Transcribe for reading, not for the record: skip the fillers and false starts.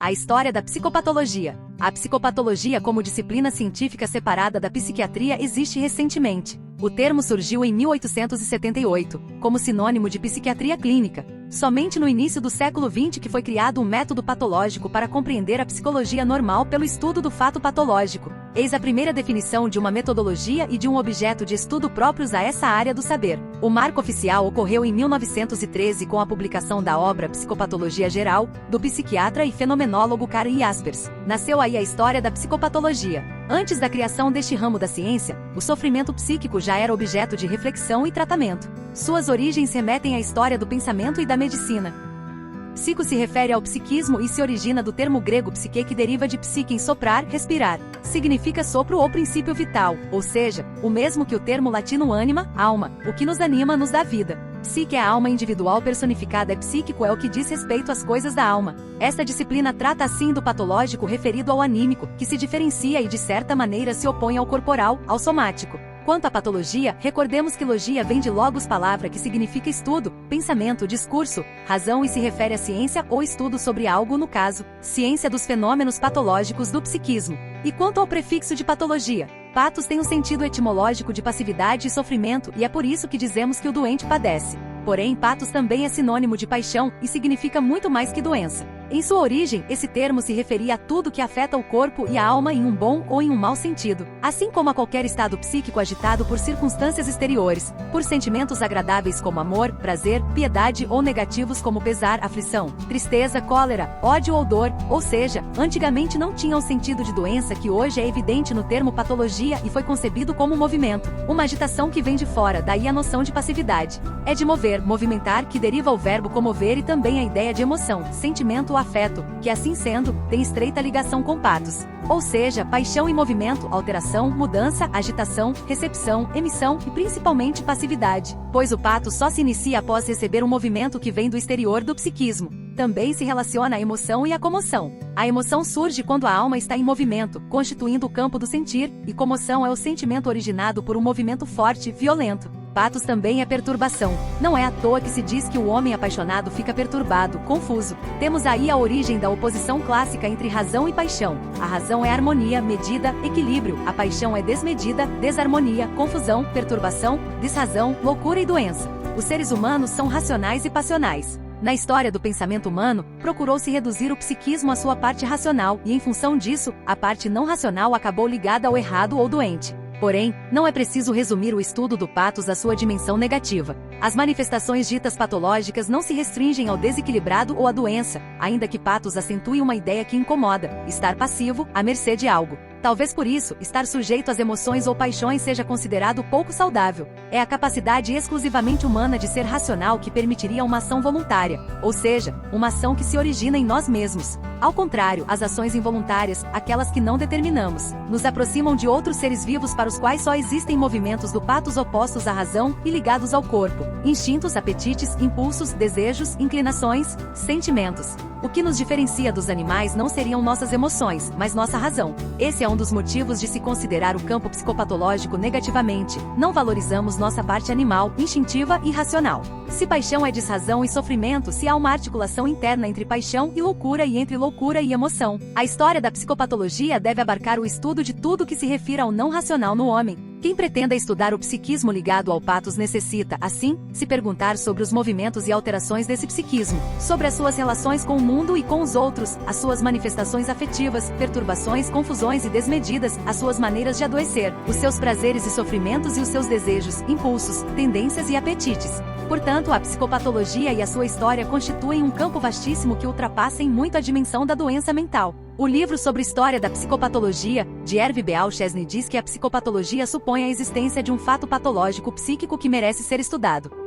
A história da psicopatologia. A psicopatologia como disciplina científica separada da psiquiatria existe recentemente. O termo surgiu em 1878, como sinônimo de psiquiatria clínica. Somente no início do século XX que foi criado um método patológico para compreender a psicologia normal pelo estudo do fato patológico. Eis a primeira definição de uma metodologia e de um objeto de estudo próprios a essa área do saber. O marco oficial ocorreu em 1913 com a publicação da obra Psicopatologia Geral, do psiquiatra e fenomenólogo Karl Jaspers. Nasceu aí a história da psicopatologia. Antes da criação deste ramo da ciência, o sofrimento psíquico já era objeto de reflexão e tratamento. Suas origens remetem à história do pensamento e da medicina. Psico se refere ao psiquismo e se origina do termo grego psique, que deriva de psiquem, soprar, respirar. Significa sopro ou princípio vital, ou seja, o mesmo que o termo latino anima, alma, o que nos anima nos dá vida. Psique é a alma individual personificada, psíquico é o que diz respeito às coisas da alma. Esta disciplina trata assim do patológico referido ao anímico, que se diferencia e de certa maneira se opõe ao corporal, ao somático. Quanto à patologia, recordemos que logia vem de logos, palavra que significa estudo, pensamento, discurso, razão e se refere à ciência ou estudo sobre algo, no caso, ciência dos fenômenos patológicos do psiquismo. E quanto ao prefixo de patologia, patos tem um sentido etimológico de passividade e sofrimento e é por isso que dizemos que o doente padece. Porém, patos também é sinônimo de paixão e significa muito mais que doença. Em sua origem, esse termo se referia a tudo que afeta o corpo e a alma em um bom ou em um mau sentido, assim como a qualquer estado psíquico agitado por circunstâncias exteriores, por sentimentos agradáveis como amor, prazer, piedade ou negativos como pesar, aflição, tristeza, cólera, ódio ou dor, ou seja, antigamente não tinha o sentido de doença que hoje é evidente no termo patologia e foi concebido como movimento, uma agitação que vem de fora, daí a noção de passividade. É de mover, movimentar, que deriva o verbo comover e também a ideia de emoção, sentimento ou afeto, que assim sendo, tem estreita ligação com patos. Ou seja, paixão e movimento, alteração, mudança, agitação, recepção, emissão e principalmente passividade, pois o pato só se inicia após receber um movimento que vem do exterior do psiquismo. Também se relaciona a emoção e a comoção. A emoção surge quando a alma está em movimento, constituindo o campo do sentir, e comoção é o sentimento originado por um movimento forte, violento. Patos também é perturbação. Não é à toa que se diz que o homem apaixonado fica perturbado, confuso. Temos aí a origem da oposição clássica entre razão e paixão. A razão é harmonia, medida, equilíbrio. A paixão é desmedida, desarmonia, confusão, perturbação, desrazão, loucura e doença. Os seres humanos são racionais e passionais. Na história do pensamento humano, procurou-se reduzir o psiquismo à sua parte racional e, em função disso, a parte não racional acabou ligada ao errado ou doente. Porém, não é preciso resumir o estudo do patos à sua dimensão negativa. As manifestações ditas patológicas não se restringem ao desequilibrado ou à doença, ainda que patos acentue uma ideia que incomoda, estar passivo, à mercê de algo. Talvez por isso, estar sujeito às emoções ou paixões seja considerado pouco saudável. É a capacidade exclusivamente humana de ser racional que permitiria uma ação voluntária, ou seja, uma ação que se origina em nós mesmos. Ao contrário, as ações involuntárias, aquelas que não determinamos, nos aproximam de outros seres vivos para os quais só existem movimentos do patos opostos à razão e ligados ao corpo, instintos, apetites, impulsos, desejos, inclinações, sentimentos. O que nos diferencia dos animais não seriam nossas emoções, mas nossa razão. Esse é um dos motivos de se considerar o campo psicopatológico negativamente. Não valorizamos nossa parte animal, instintiva e racional. Se paixão é desrazão e sofrimento, se há uma articulação interna entre paixão e loucura e entre loucura e emoção. A história da psicopatologia deve abarcar o estudo de tudo que se refira ao não racional no homem. Quem pretenda estudar o psiquismo ligado ao patos necessita, assim, se perguntar sobre os movimentos e alterações desse psiquismo, sobre as suas relações com o mundo e com os outros, as suas manifestações afetivas, perturbações, confusões e desmedidas, as suas maneiras de adoecer, os seus prazeres e sofrimentos e os seus desejos, impulsos, tendências e apetites. Portanto, a psicopatologia e a sua história constituem um campo vastíssimo que ultrapassa em muito a dimensão da doença mental. O livro sobre história da psicopatologia, de Hervé Beal Chesney, diz que a psicopatologia supõe a existência de um fato patológico psíquico que merece ser estudado.